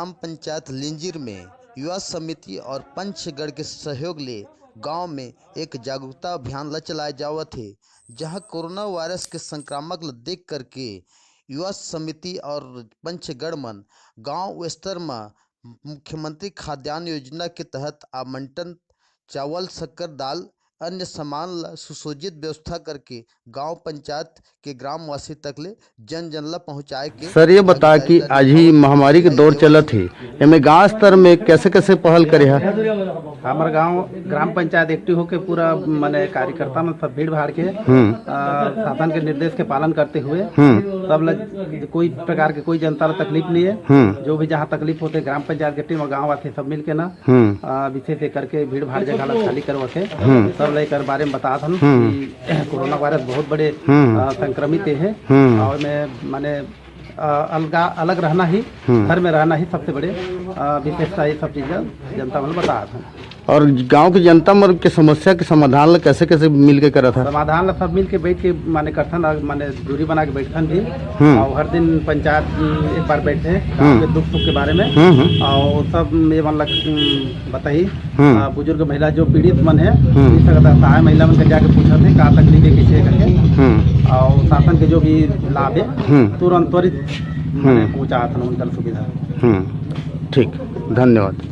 ग्राम पंचायत लिंजिर में युवा समिति और पंचगढ़ के सहयोग ले गांव में एक जागरूकता अभियान ला चलाए जावत है, जहां कोरोना वायरस के संक्रामक ला देख करके युवा समिति और पंचगढ़ मन गांव स्तर में मुख्यमंत्री खाद्यान्न योजना के तहत आवंटन चावल, शक्कर, दाल, अन्य सामान ला सुसज्जित व्यवस्था करके गांव पंचायत के ग्रामवासी तक ले जन जन ला पहुँचाए के। सर ये बता कि आज ही महामारी के दौर चलत है, एमे गांव स्तर में कैसे कैसे पहल करे है? हमारे गांव ग्राम पंचायत एक्टिव होके पूरा माने कार्यकर्ता में सब भीड़ भाड़ के शासन के निर्देश के पालन करते हुए सब कोई प्रकार के कोई जनता ला तकलीफ नहीं है। जो भी जहाँ तकलीफ होते ग्राम पंचायत के टीम और गाँव वासी सब मिल के ना विशेष करके भीड़ भाड़ जगह ला खाली करवाते सब लेकर बारे में बता था कि कोरोना वायरस बहुत बड़े संक्रमित है और में माने अलग रहना ही, घर में रहना ही सबसे बड़े विशेषता, ये सब चीजें जनता में बता था। और गांव की जनता मर के समस्या के समाधान ला कैसे कैसे मिल के करा था? समाधान ला सब मिल के बैठ के माने करथन, माने दूरी बना के बैठन भी और हर दिन पंचायत एक बार बैठे गाँव के दुख सुख के बारे में और सब ये मतलब बताई बुजुर्ग महिला जो पीड़ित मन है सहाय महिला मन के जाके पूछा थे का तकलीफ है किसे करके और शासन के जो भी लाभ है तुरंत त्वरित पहुँचा था उनका सुविधा। ठीक, धन्यवाद।